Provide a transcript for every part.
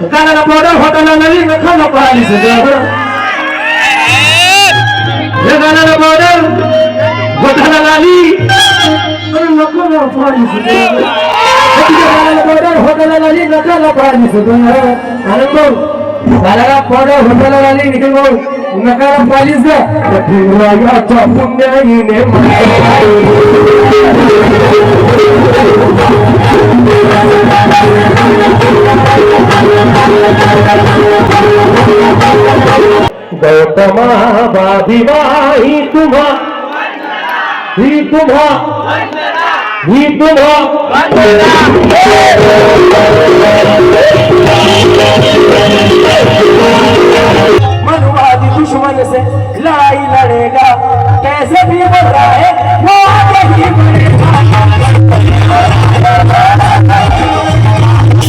कानाला पावडर होताना नवीन खाना पाहिली कानाला पावडर होताना लाली पावडर होताना लाली नकाला पाहिली आणि मग कानाला पावडर होताना लाली निघून मग नकाला पाहिलीच का पुण्याईने गौतमा बाधिवा ही तुम्हा मनुवादी दुश्मन से लड़ाई लड़ेगा कैसे भी बढ़ रहा है वो आगे ही बढ़ेगा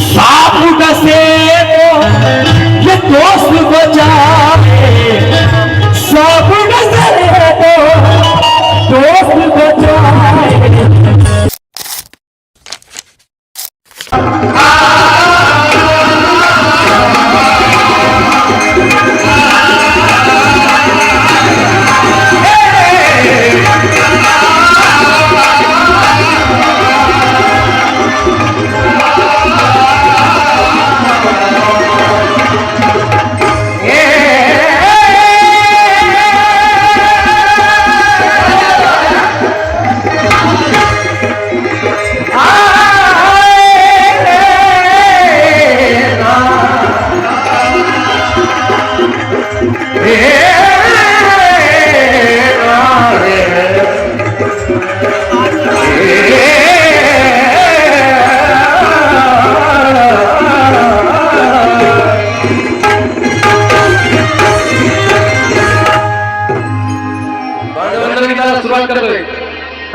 साबुत से ये दोस्त बचाए साबुत से दोस्त बचाए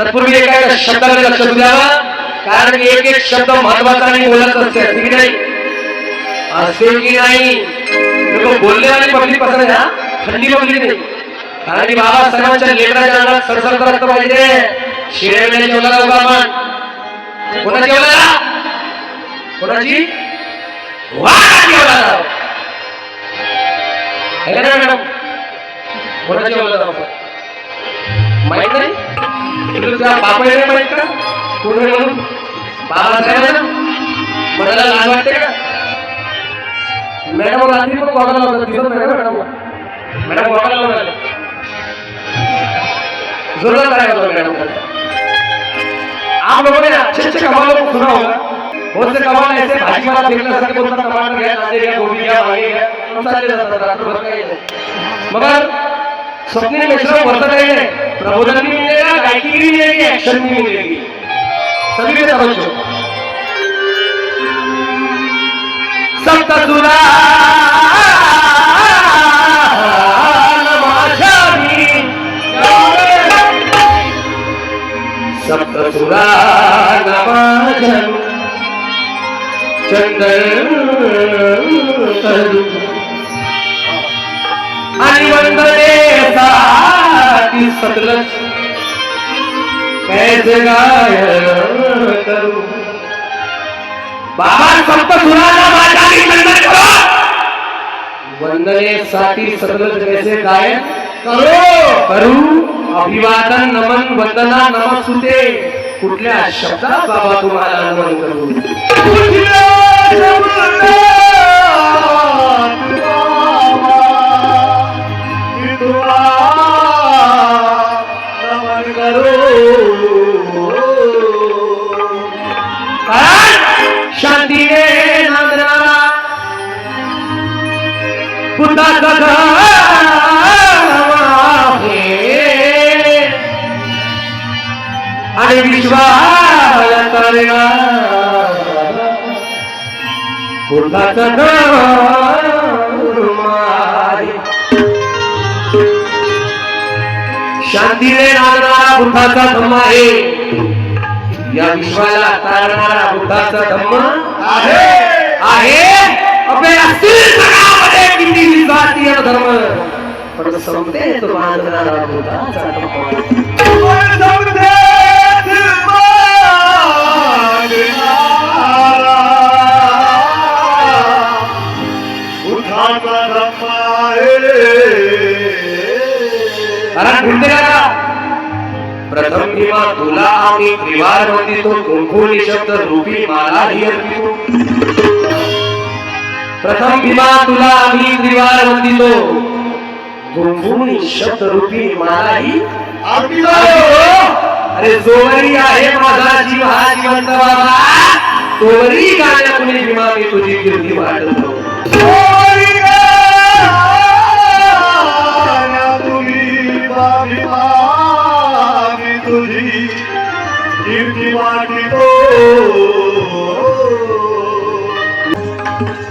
तत्पूर्वी एका शब्दाकडे लक्ष द्यावं कारण एक एक शब्द महत्वाचा आणि बोलत असते की नाही असे की नाही लोक बोलले आणि पब्लिक पसंत आहे थंडी पब्लिक नाही कारण की बाबा सर्वांच्या लेकराच्या अंगात सरसर करत पाहिजे शिरेने जेवला उभा आपण कोणाची जेवला कोणाची मॅडम कोणाची जेवला माहित नाही तुझ्या बापाने माहित का कोण म्हणून बाबासाहेब म्हणायला लाज वाटते का मॅडम रात्री पण बघायला लावतात दिसत नाही मॅडम मॅडम बघायला लावणार जोरदार करायला मॅडम आप लोगों ने अच्छे अच्छे कमालों को सुना होगा बहुत से कमाल ऐसे भाजी वाला देखने सके बोलता टमाटर गया कांदे गया गोभी गया वांगे गया सारे जातात रात भर काय मगर स्वप्न मिश्रण वर्तन है प्रबोधन भी मिलेगा गायकी भी मिलेगी एक्शन भी मिलेगी सभी में समझो सप्त सुरा सप्त सुरा चंदन आणि वंदने साठी सतलज कैसे गायन करू बाबा सप्त सुराला माझ्याही वंदन करो वंदने साठी सतलज कैसे गायन करू अभिवादन नमन वंदना नमस्तुते कुठल्या शब्दात बाबा तुम्हाला नमन करू शांतीने नांदणारा बुद्धाचा आणि विश्वाला करणारा बुद्धाचा शांतीने नांदणारा बुद्धाचा धम्म आहे या विश्वाला तारणारा बुद्धाचा धम्म आहे आपल्या असतील जगामध्ये किती विजातीय धर्म पण समते तो बांधणारा बुद्धाचा धम्म आता धम्मा आहे कारण भूलते का प्रथम भीमा तुला आम्ही त्रिवार वंदितो कुंकुनी शब्द रूपी माला ही अर्पितो प्रथम भीमा तुला आम्ही त्रिवार वंदितो कुंकुनी शब्द रूपी माला ही अर्पितो अरे जोवरी आहे माझा जीव हा जिवंत बाबा तोवरी गाण्या कुणी भीमा मी तुझी कीर्ती वाढतो तुझी कीर्ती वाढतो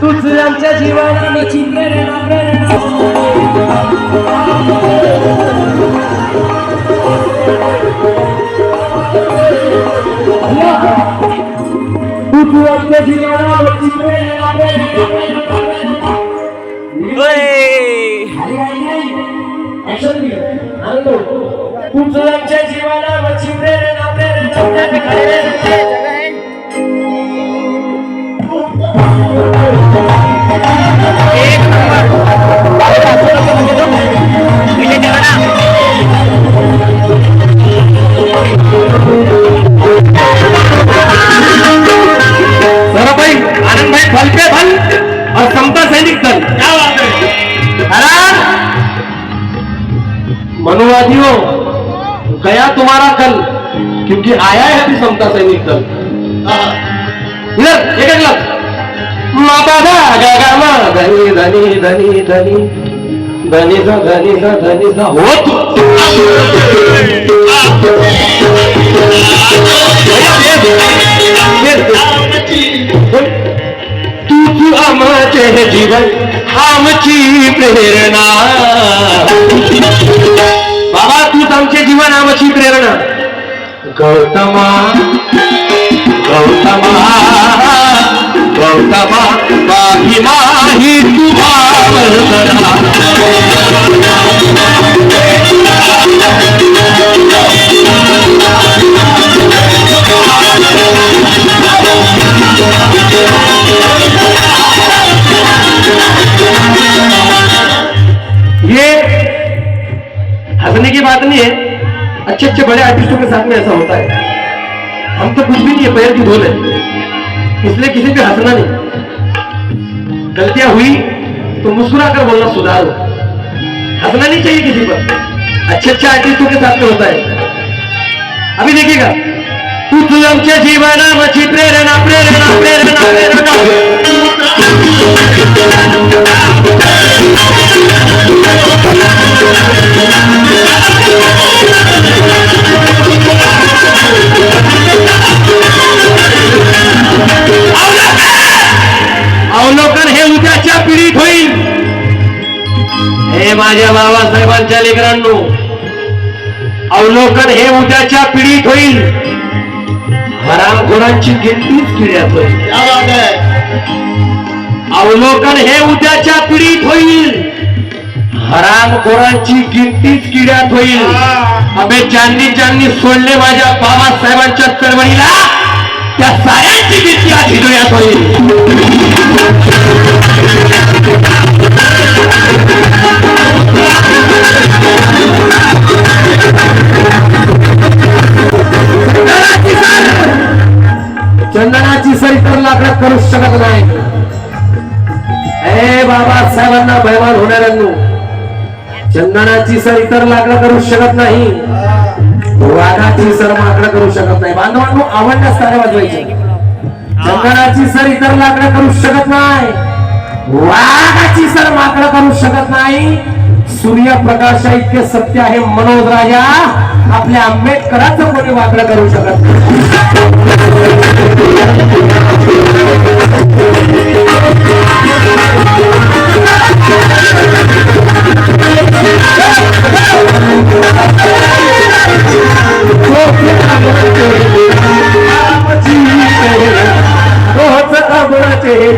तुझ आमच्या जीवनाची प्रेरणा प्रेरणा तुझ आमच्या जीवनाची प्रेरणा तुझ आमच्या जीवनाची प्रेरणा सराभाई आनंद भाई फलके फल और समता सैनिक दल क्या बात है मनुवादियों गया तुम्हारा कल क्योंकि आया है अभी समता सैनिक दल इधर एक अगला माता दा गा गा मा धनी धनी धनी धनी धनी सा धनी सा धनी सा हो तू आमचे जीवन आमची प्रेरणा बाबा तूच आमचे जीवन आमची प्रेरणा गौतमा गौतमा गौतमा बाही माही तुझा वर्णना ये हंसने की बात नहीं है अच्छे अच्छे बड़े आर्टिस्टों के साथ में ऐसा होता है हम तो कुछ भी नहीं है पैर की धूल है इसलिए किसी पे हंसना नहीं गलतियां हुई तो मुस्कुरा कर बोलना सुधारो हंसना नहीं चाहिए किसी पर अच्छे अच्छे आर्टिस्टों के साथ में होता है अभी देखिएगा तू आमच्या जीवनाची प्रेरणा प्रेरणा प्रेरणा प्रेरणा अवलोकन हे उद्याच्या पिढीत होईल हे माझ्या बाबासाहेबांच्या लेकरांनो अवलोकन हे उद्याच्या पिढीत होईल हरामखोरांची गिनतीच किड्यात होईल अवलोकन हे उद्याच्या पिढीत होईल हरामखोरांची गिनतीच किड्यात होईल अबे ज्यांनी ज्यांनी सोडले माझ्या बाबासाहेबांच्या चळवळीला त्या साऱ्यांची गिनती आधी डोळ्यात होईल चंदनाची सर इतर लाकडात करू शकत नाही हे बाबासाहेबांना बैमान होणाऱ्यांनो चंदनाची सर इतर लाकडं करू शकत नाही वाघाची सर माकडं करू शकत नाही बांधवांनो आवडण्यास तारे वाजवायचे चंदनाची सर इतर लाकडं करू शकत नाही वाघाची सर माकडं करू शकत नाही सूर्यप्रकाशा इतके सत्य आहे मनोज राजा आपल्या आंबेडकरांचं कोणी वाकडं करू शकत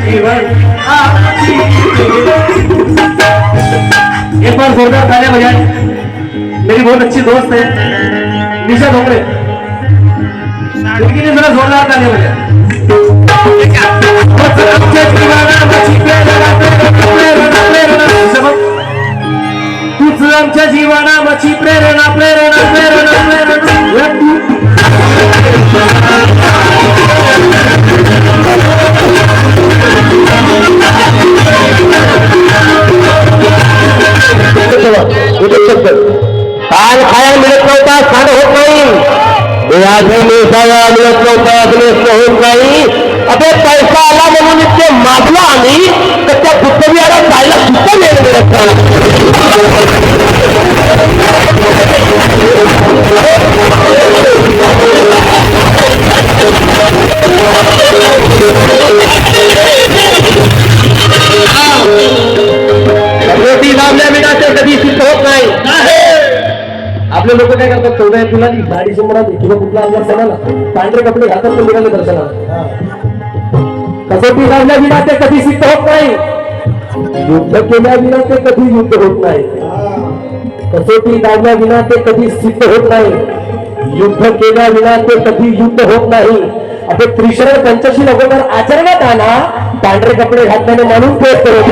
जीवन एक बार जोरदार तालियां बजाएं मेरी बहुत अच्छी दोस्त है निशा डोंगरे उनके लिए जरा जोरदार तालियां बजाएं नाही तर त्या बुद्धविहारात जायला सुद्धा वेळ मिळत नाही. रोटी लावल्या विना ते कधी सिद्ध होत नाही. आपले लोक काय करतात 14 एप्रिलला साडी समोरात किंवा कुठला आपल्या सणाला पांढरे कपडे घालतात तर निघाले दर्शनाला. कसोटी लावल्या विना ते कधी सिद्ध होत नाही. युद्ध केल्या विना ते कधी युद्ध होत नाही. कसोटी लावल्या विना ते कधी सिद्ध होत नाही. युद्ध केल्या विना ते कधी युद्ध होत नाही. आपले त्रिशरण पंचशील अगोदर आचरणात आणा. पांढरे कपडे घातल्याने म्हणून ते करत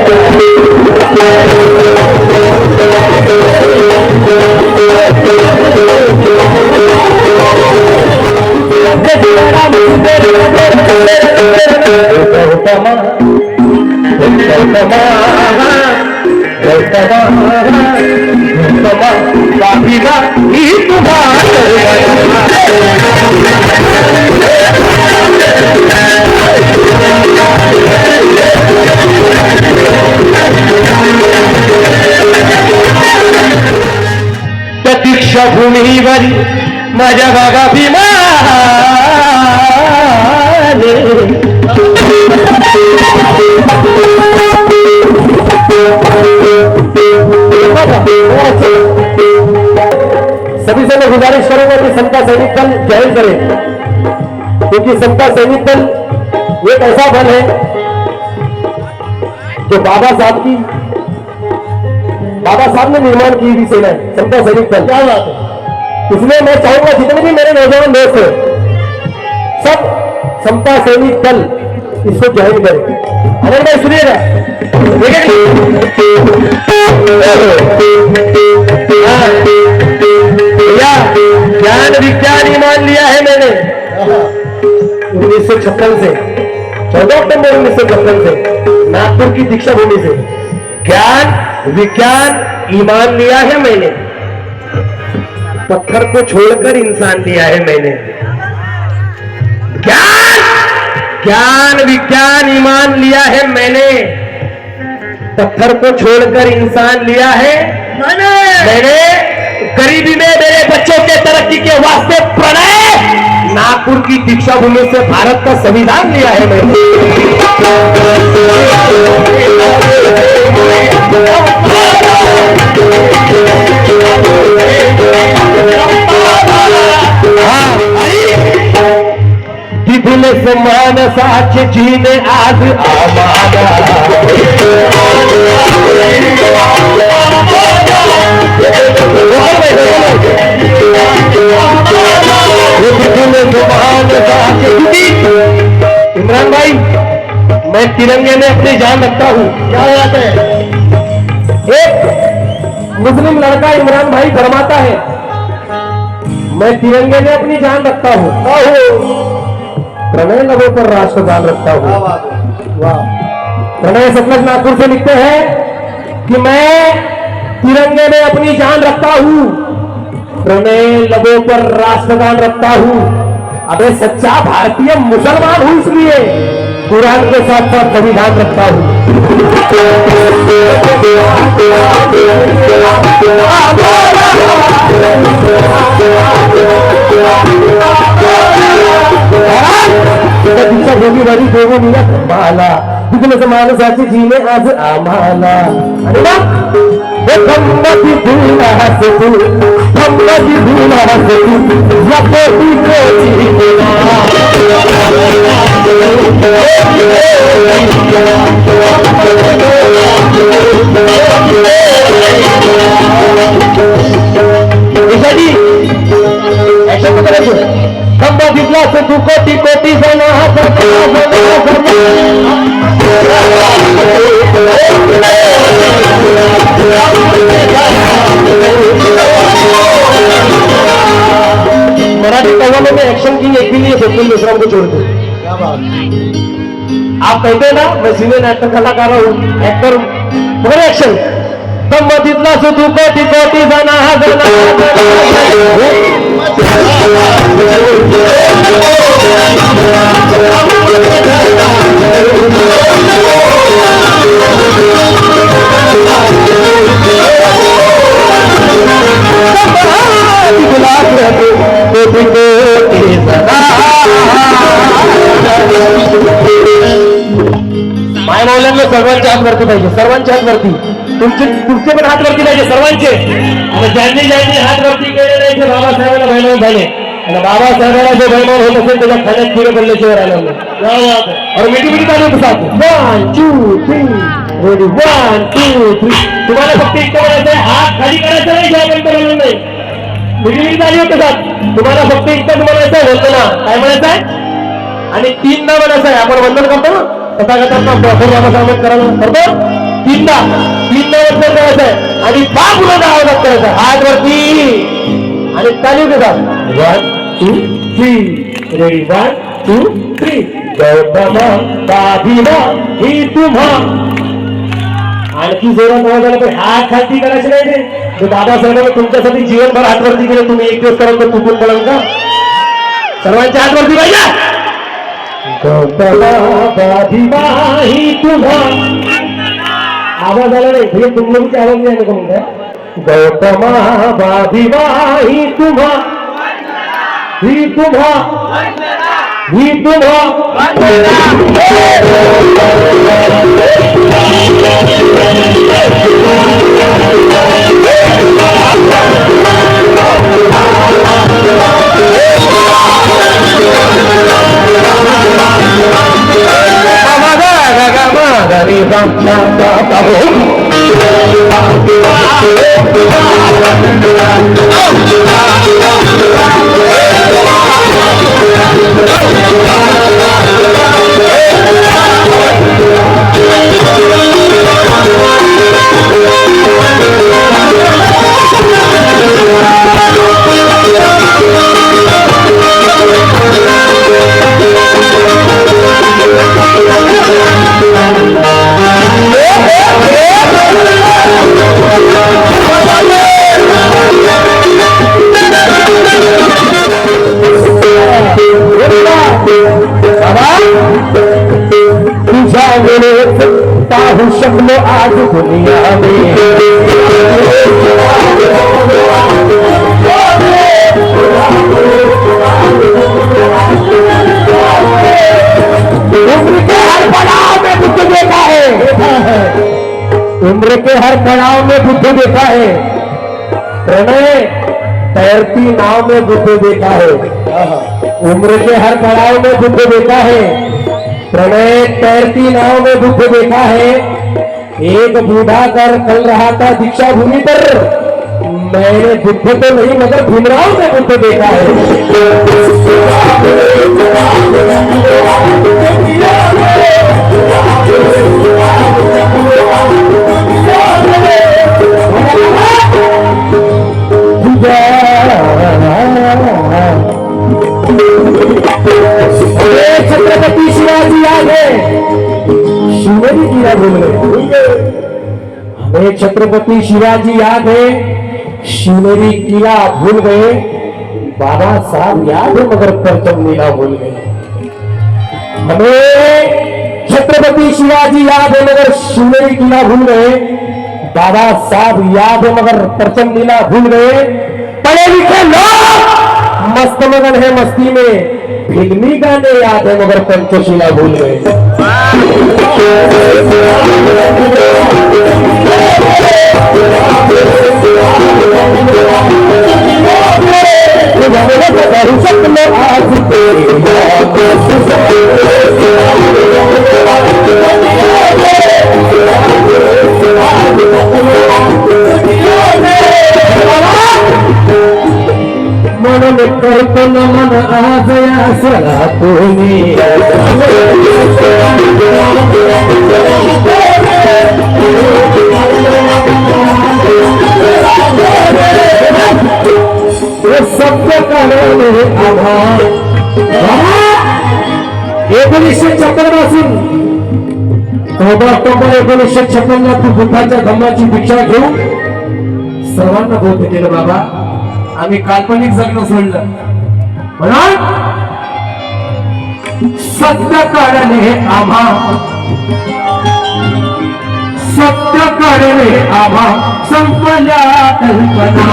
दीक्षाभूमीवर माझ्या बागा भीमा सभी से मैं गुजारिश करूंगा कि समता सैनिक दल ज्वाइन करें, क्योंकि समता सैनिक दल एक ऐसा बल है जो बाबा साहब ने निर्माण की हुई सेना है, समता सैनिक दल. क्या बात है. इसलिए मैं चाहूंगा जितने भी मेरे नौजवान दोस्त हैं सब समता सैनिक दल इसको ज्वाइन करें. अनिल भाई सुनिएगा, ठीक है. ज्ञान विज्ञान ईमान लिया है मैंने 1956 से, 14 अक्टूबर 1956 से नागपुर की दीक्षा भूमि से. ज्ञान विज्ञान ईमान लिया है मैंने, पत्थर को छोड़कर इंसान लिया है मैंने. ज्ञान विज्ञान ईमान लिया है मैंने, पत्थर को छोड़कर इंसान लिया है मैंने. गरीबी में मेरे बच्चों के तरक्की के वास्ते प्रणय नागपुर की दीक्षा भूमि से भारत का संविधान लिया है मैंने. दिले समान साच जीने आज आमाना. इमरान भाई, मैं तिरंगे में अपनी जान रखता हूँ. क्या बात है. एक मुस्लिम लड़का इमरान भाई फरमाता है मैं तिरंगे में अपनी जान रखता हूँ, प्रणय लबों पर राष्ट्रगान रखता हूँ. प्रणय सतलज नागपुर से लिखते हैं कि मैं तिरंगे में अपनी जान रखता हूँ, प्रणय लबों पर राष्ट्रगान रखता हूँ. अबे सच्चा भारतीय मुसलमान हूँ इसलिए कुरान के साथ साथ संविधान रखता हूँ. दीक्षा भूमी बरी देवो निया माला दिखले माणसाची जीने आज आम्हाला. अरे वा. धम्मती भूला हस तू, धम्मती भूला हस तू, या कोटी कोटी ऐसा तो करेंगे. खंबा दिखला से तू कोटी कोटी जना मराठी कव्वालों में एक्शन की एक भी नहीं है सचिन मिश्रा को छोड़ के. आप कहते हैं ना मैं सीनियर एक्टर कलाकार हूँ, एक्टर हूँ, एक्शन संमतीतला सुतू कोटी कोटी जना माय मौल्यांना सर्वांच्या हात वरती पाहिजे, सर्वांच्या हात वरती. तुमचे पण हात वरती पाहिजे, सर्वांचे. आणि ज्यांनी ज्यांनी हात वरती केले नाही ते बाबासाहेबांना बहिमान झाले. आणि बाबासाहेबांना जो बहिमान होत असेल त्याच्या खाण्यात किडे पडल्याशिवाय राहिलं नाही. और मिठी मिठी चालू होतं. 1 2 3 रेडी 1 2 3. तुम्हाला फक्त इतकं म्हणायचं आहे, हात खाली करायचा नाही जेव्हापर्यंत म्हणून नाही. मिठी मिठी चालू होतं. तुम्हाला फक्त इतकं म्हणायचं आहे, बोलतो ना काय म्हणायचं आहे. आणि 3दा म्हणायचं आहे. आपण वंदन करतो ना तथागतांना बाबासाहेब करतो. 3दा वंदन करायचं आहे आणि बाबूला आवाज करायचा हात वरती आणि चालू देतात. 1 2 3 रेडी 1 2 3. गौतमा बाबीला ही तुम्हा. आणखी जोरात आवाज आला तर हात खालती करायचे नाही. ते बाबासाहेबांनी तुमच्यासाठी जीवनभर हातवरती केले. तुम्ही एक दिवस करत तर चुकून पडाल का. सर्वांच्या हातवरती पाहिजे. गौतमा बाबीला ही तुम्हा. आवाज आला नाही हे तुम लोगों की आवाज नहीं आने को मिलता है. गौतमा बाबीला ही तुम्हा ही तुम्हा ही तुम्हा. पाहू शकलो आज दुनिया में. उम्र के हर पड़ाव में बुद्ध देखा है. उम्र के हर पड़ाव में बुद्ध देखा है. प्रणय तैरती नाव में बुद्ध देखा है. उम्र के हर पड़ाव में बुद्ध देखा है. प्रणय तैरती नाव में बुद्ध देखा है. एक बूढ़ा कर चल रहा था दीक्षा भूमि पर. मैंने बुद्ध तो नहीं मगर भीमराव में बुद्ध देखा है. छत्रपति शिवाजी याद है. शिवरी किला भूल गए. हमें छत्रपति शिवाजी याद है. शिवरी किला भूल गए. बाबा साहब याद है मगर परचम नीला भूल गए. हमें छत्रपति शिवाजी याद है मगर शिवरी किला भूल गए. बाबा साहब याद है मगर परचम नीला भूल गए. पढ़े लिखे लोग मस्त मगन है मस्ती में. फिल्मी गाने याद है मगर पंचशिला भूल गए. आज मन करतो न मन आज यासला तुम्ही. सत्य काढले आभार. 1956 पासून 14 ऑक्टोबर 1956 तू बुद्धाच्या धम्माची भिक्षा घेऊन सर्वांना बोध केलं बाबा. आम्ही काल्पनिक जगणं सोडलं म्हणून सत्य करणे आम्हा, सत्य करणे आम्हा संपल्या कल्पना.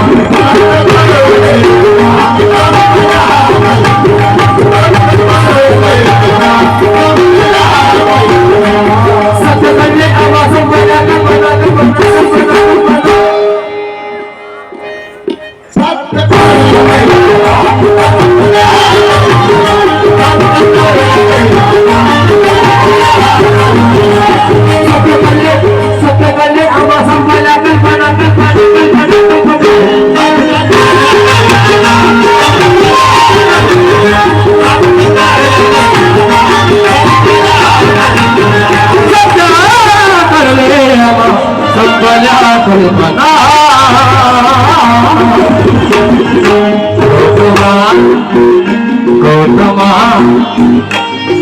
सत्य करणे आम्हा संपल्या कल्पना, सत्य करणे आम्हा संपल्या कल्पना,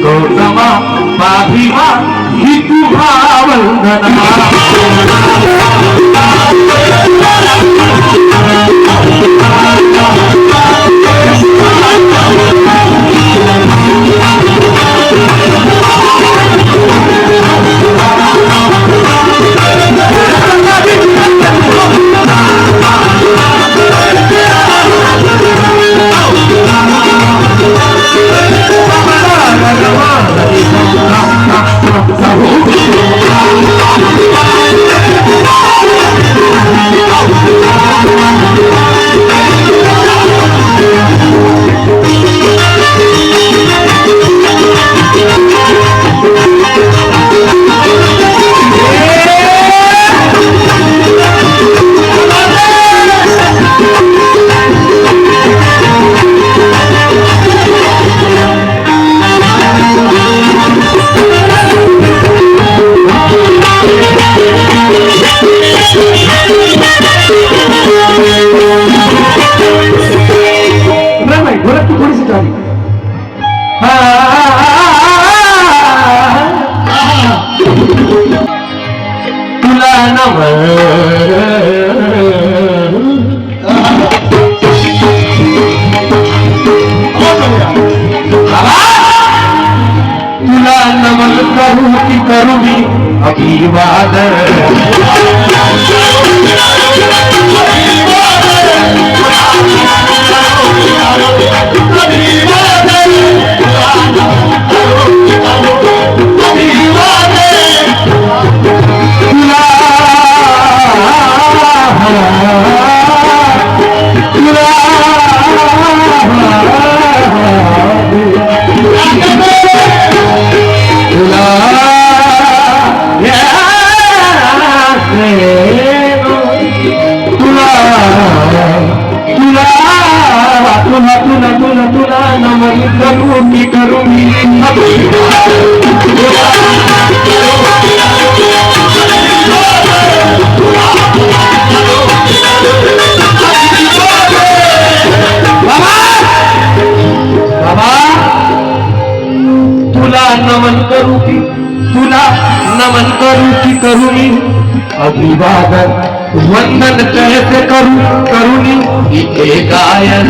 गौतमा पाभिमा ही तुझा वंदना. तुला नमन तुला नमन करू की करू मी अभिवादन. तुला नमन करू की करू मी बाबा तुला नमन करू की, तुला नमन करू की करू मी अभिवादन. वंदन कैसे करू करुणी इथे गायन.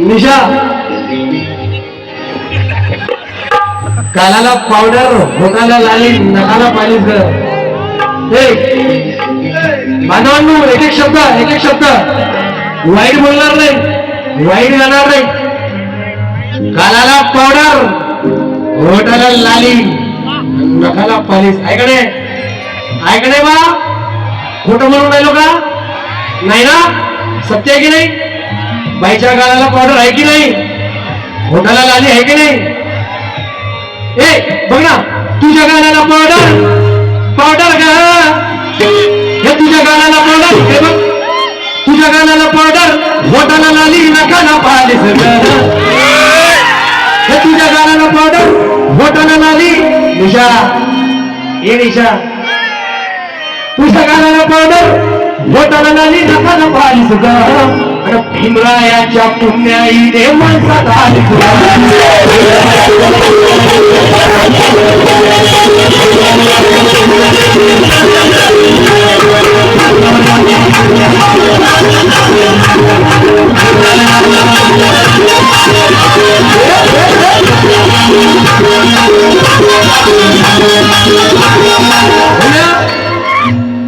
निशा कानाला पावडर, बोटाला लाली, नखाला पाणी. बांधवांनो एक एक शब्द वाईट बोलणार नाही, वाईट जाणार नाही. कानाला पावडर, बोटाला लाली, नखाला पालिश. ऐकणे बा, खोटं म्हणून राहिलो का? नाही ना? सत्य आहे की नाही? बाईच्या गालाला पावडर आहे की नाही? बोटाला लाली आहे की नाही? ए बघ ना, तुझ्या गालाला पावडर का? हे तुझ्या गालाला पावडर, हे बघ तुझ्या गालाला पावडर, बोटाला लाली, नखाला पालिश. हे तुझ्या गालाला पावडर, बोटाला लाली. निशा, ये निशा, तुझ्या गालाला पावडर, होताना नाली नका ना पाणी सुद्धा आणि भीमरायाच्या पुण्याईने माणसात आली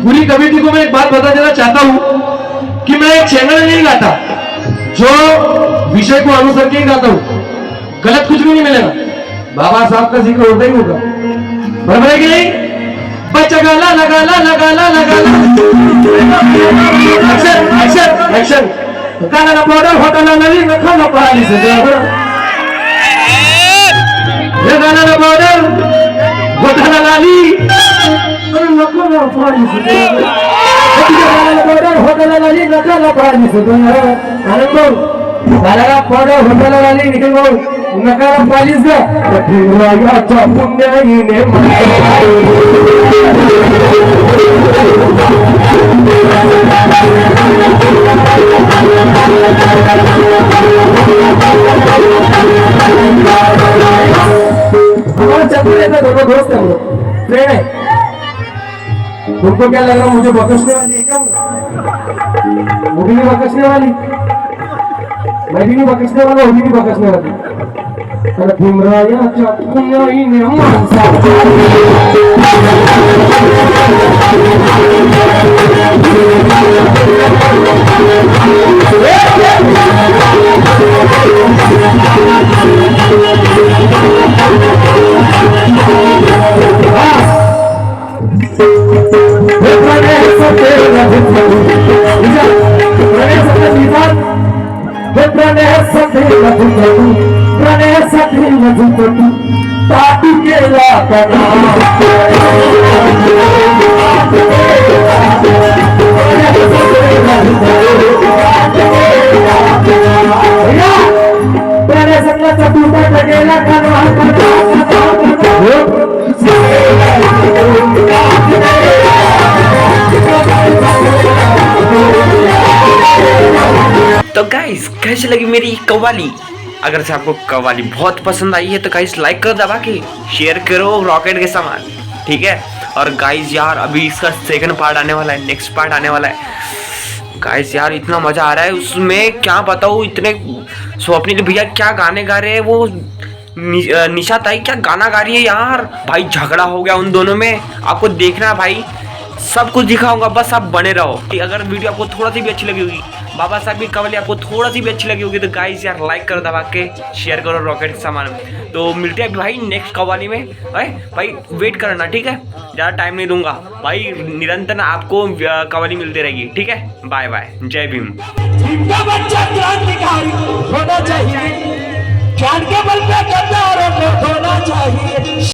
पूरी कमेटी को मैं एक बात बता देना चाहता हूं कि मैं एक चैनल नहीं गाता जो विषय को अनुसर के ही गाता हूं, गलत कुछ भी नहीं मिलेगा। बाबा साहब का जिक्र होता ही होगा, बराबर है कि नहीं? बच्चा गाला लगाला लगाला लगाला एक्शन एक्शन एक्शन काना पाउडर होताना नली नखाना पाली से लगाना पाउडर होताना नाली नखाना पाली से होताना नाली नखाना पाली से आनंद बालाला पाउडर होताना नाली निकल नकारा पालीस का भीमरायाच्या पुण्याईने हमारा चतुर है, दोनों दोस्त है, हम लोग फ्रेंड है। तुमको क्या लग रहा मुझे बकसने वाली है क्या? वो भी नहीं बकसने वाली, मैं भी नहीं बकसने वाला, वो भी नहीं बकसने वाली। अरे भीमरायाच्या पुण्याईने माणसात पाटी केला संघाचा टूटा गेला तो गाइस कैसी लगी मेरी कव्वाली? अगर से आपको कव्वाली बहुत पसंद आई है तो गाइस लाइक कर दबा के शेयर करो रॉकेट के समान, ठीक है। और गाइस यार अभी इसका सेकंड पार्ट आने वाला है, नेक्स्ट पार्ट आने वाला है गाइस। यार इतना मजा आ रहा है उसमें, क्या बताऊँ। इतने स्वप्निल भैया क्या गाने गा रहे हैं, वो निशा ताई क्या गाना गा रही है यार। भाई झगड़ा हो गया उन दोनों में, आपको देखना है भाई, सब कुछ दिखाऊंगा, बस आप बने रहो। अगर वीडियो आपको थोड़ा सी भी अच्छी लगी होगी, बाबा साहब की कव्वाली आपको थोड़ा सी भी अच्छी लगी होगी तो गाइस यार लाइक करो दबा के, शेयर करो रॉकेट के सामान। तो मिलते हैं भाई नेक्स्ट कव्वाली में। भाई वेट करना, ठीक है, ज़्यादा टाइम नहीं दूंगा भाई, निरंतर आपको कव्वाली मिलती रहेगी, ठीक है। बाय बाय, जय भीम। इनका बच्चा क्रांतिकारी होना चाहिए, ज्ञान के बल पे गद्दारों को होना चाहिए।